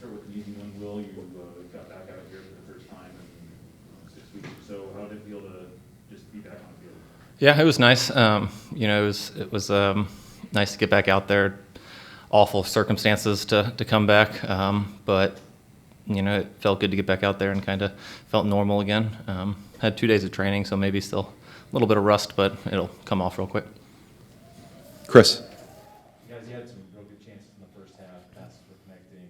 start with an easy one. Will, you got back out here for the first time in 6 weeks or so. How did it feel to just be back on the field? Yeah, it was nice. It was nice to get back out there. Awful circumstances to come back, but it felt good to get back out there and kind of felt normal again. Had 2 days of training, so maybe still a little bit of rust, but it'll come off real quick. Chris. You guys, you had some real good chances in the first half. Passes were connecting.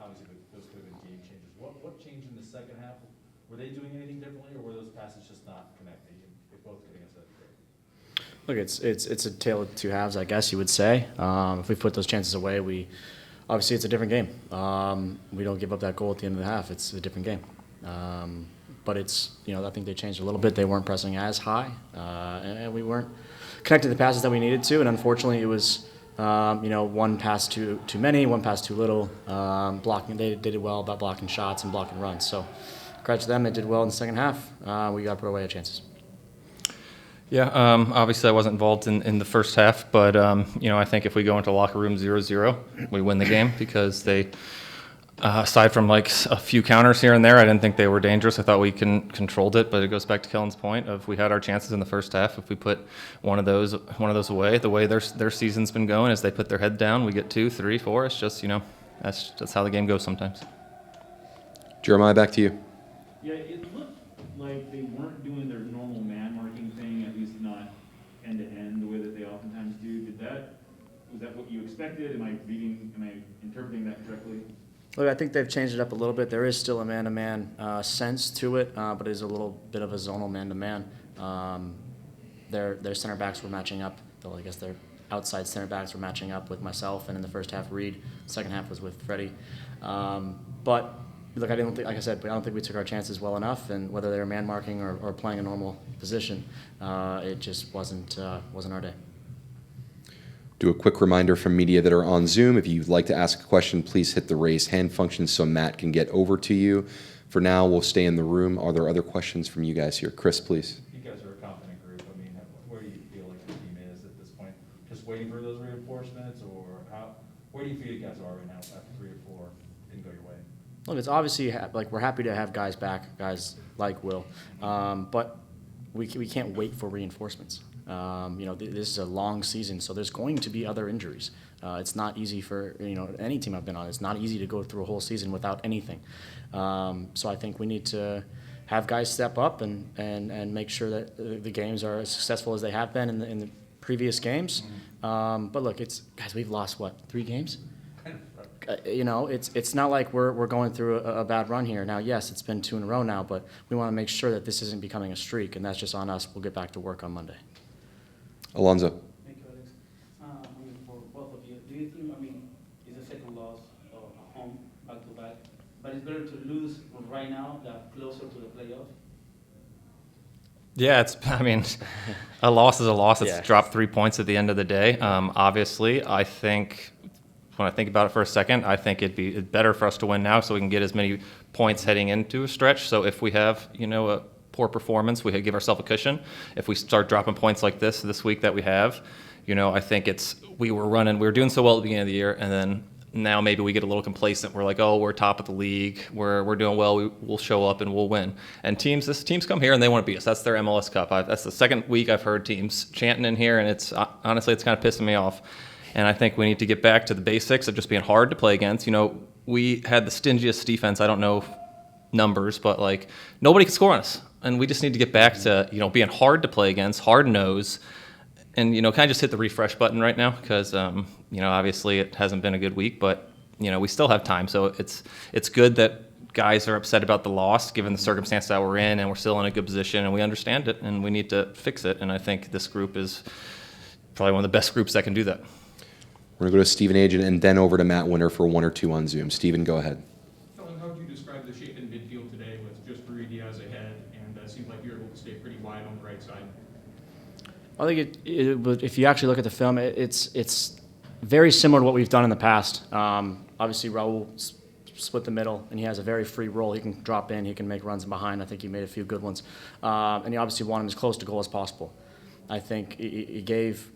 Obviously, those could have been game changers. What changed in the second half? Were they doing anything differently, or were those passes just not connecting? If both could answer that, great. Look, it's a tale of two halves, I guess you would say. If we put those chances away, obviously it's a different game. We don't give up that goal at the end of the half. It's a different game. But I think they changed a little bit. They weren't pressing as high, and we weren't connecting the passes that we needed to. And unfortunately, it was one pass too many, one pass too little. Blocking, they did it well about blocking shots and blocking runs. So credit to them, they did well in the second half. We got to put away our chances. Yeah, obviously I wasn't involved in the first half, but I think if we go into locker room 0-0, we win the game because they, aside from like a few counters here and there, I didn't think they were dangerous. I thought we controlled it, but it goes back to Kelyn's point of we had our chances in the first half. If we put one of those away, the way their season's been going is they put their head down, we get 2, 3, 4. It's just that's how the game goes sometimes. Jeremiah, back to you. Yeah, it looked like they weren't doing their normal man marking thing, at least not end to end the way that they oftentimes do. Was that what you expected? Am I interpreting that correctly? Look, I think they've changed it up a little bit. There is still a man-to-man sense to it, but it is a little bit of a zonal man-to-man. Their center backs were matching up. Though I guess their outside center backs were matching up with myself, and in the first half, Reed. Second half was with Freddie. But look, I don't think we took our chances well enough. And whether they were man marking or playing a normal position, it just wasn't our day. Do a quick reminder from media that are on Zoom. If you'd like to ask a question, please hit the raise hand function so Matt can get over to you. For now, we'll stay in the room. Are there other questions from you guys here? Chris, please. You guys are a confident group. I mean, where do you feel like the team is at this point? Just waiting for those reinforcements, or where do you feel you guys are right now after 3 or 4 didn't go your way? Look, it's obviously we're happy to have guys back, guys like Will, but we can't wait for reinforcements. This is a long season, so there's going to be other injuries. It's not easy for any team I've been on. It's not easy to go through a whole season without anything. So I think we need to have guys step up and make sure that the games are as successful as they have been in the previous games. But look, guys, we've lost 3 games. It's not like we're going through a bad run here. Now, yes, it's been 2 in a row now, but we want to make sure that this isn't becoming a streak, and that's just on us. We'll get back to work on Monday. Alonzo. Thank you, Alex. For both of you, do you think, it's the second loss at home, back-to-back, but it's better to lose right now than closer to the playoff? Yeah, a loss is a loss. It's Yeah. dropped 3 points at the end of the day. Obviously, I think when I think about it for a second, I think it'd be better for us to win now so we can get as many points heading into a stretch. So if we have, a poor performance, we give ourselves a cushion. If we start dropping points like this week that we have, I think we were doing so well at the beginning of the year, and then now maybe we get a little complacent. We're like, oh, we're top of the league. We're doing well. We'll show up and we'll win. And teams come here and they want to beat us. That's their MLS Cup. That's the second week I've heard teams chanting in here, and it's honestly kind of pissing me off. And I think we need to get back to the basics of just being hard to play against. We had the stingiest defense. I don't know numbers, but nobody could score on us. And we just need to get back to, being hard to play against, hard nose, and, kind of just hit the refresh button right now because, obviously it hasn't been a good week, but, we still have time. So it's good that guys are upset about the loss given the circumstances that we're in, and we're still in a good position, and we understand it, and we need to fix it. And I think this group is probably one of the best groups that can do that. We're going to go to Stephen Agent and then over to Matt Winter for 1 or 2 on Zoom. Stephen, go ahead. Kelyn, how would you describe the shape in midfield today with just Ruiz Diaz ahead, and it seemed like you were able to stay pretty wide on the right side? I think if you actually look at the film, it's very similar to what we've done in the past. Obviously, Raul split the middle, and he has a very free role. He can drop in, he can make runs behind. I think he made a few good ones. And he obviously wanted him as close to goal as possible. I think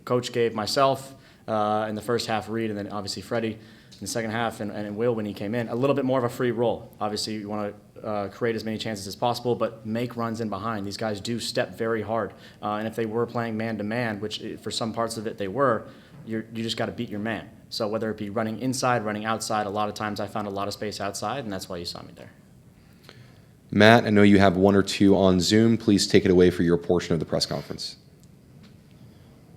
Coach gave myself in the first half, Reed, and then obviously Freddie, in the second half, and Will, when he came in, a little bit more of a free role. Obviously, you want to create as many chances as possible, but make runs in behind. These guys do step very hard. And if they were playing man-to-man, which for some parts of it they were, you just got to beat your man. So whether it be running inside, running outside, a lot of times I found a lot of space outside, and that's why you saw me there. Matt, I know you have one or two on Zoom. Please take it away for your portion of the press conference.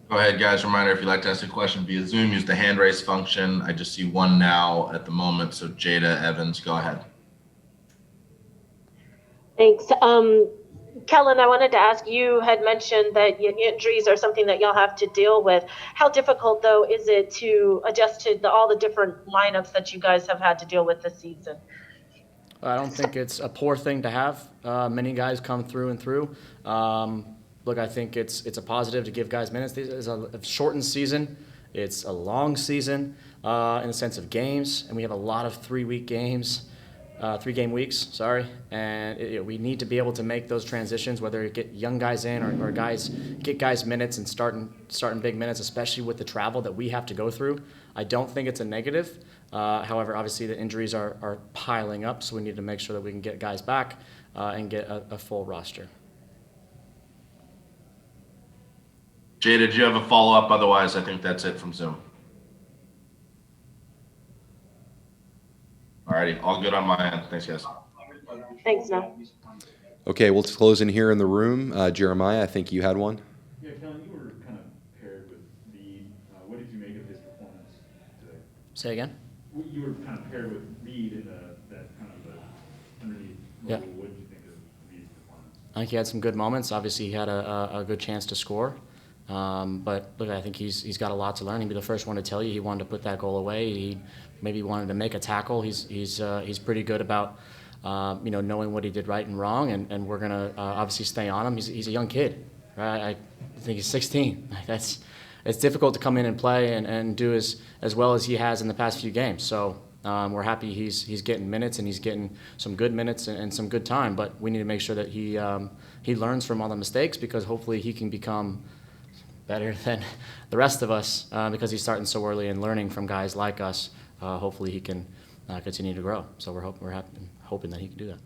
Go ahead, guys. Reminder, if you'd like to ask a question via Zoom, use the hand raise function. I just see one now at the moment. So Jada Evans, go ahead. Thanks. Kelyn, I wanted to ask, you had mentioned that injuries are something that you'll have to deal with. How difficult, though, is it to adjust to all the different lineups that you guys have had to deal with this season? I don't think it's a poor thing to have. Many guys come through and through. Look, I think it's a positive to give guys minutes. This is a shortened season. It's a long season in the sense of games, and we have a lot of 3-week games, 3-game weeks, sorry. And we need to be able to make those transitions, whether you get young guys in or guys get guys minutes and starting big minutes, especially with the travel that we have to go through. I don't think it's a negative. However, obviously the injuries are piling up, so we need to make sure that we can get guys back and get a full roster. Jada, did you have a follow-up? Otherwise, I think that's it from Zoom. All righty, all good on my end. Thanks, guys. Thanks, Matt. Okay, we'll close in here in the room. Jeremiah, I think you had one. Yeah, Kelyn, you were kind of paired with Reed. What did you make of his performance today? Say again? You were kind of paired with Reed in that kind of underneath role. Yeah. What did you think of Reed's performance? I think he had some good moments. Obviously, he had a good chance to score. But look, I think he's got a lot to learn. He'd be the first one to tell you he wanted to put that goal away. He maybe wanted to make a tackle. He's pretty good about knowing what he did right and wrong, and we're gonna obviously stay on him. He's a young kid, right? I think he's 16. It's difficult to come in and play and do as well as he has in the past few games. So we're happy he's getting minutes, and he's getting some good minutes and some good time. But we need to make sure that he learns from all the mistakes, because hopefully he can become better than the rest of us because he's starting so early and learning from guys like us. Hopefully he can continue to grow. So we're hoping that he can do that.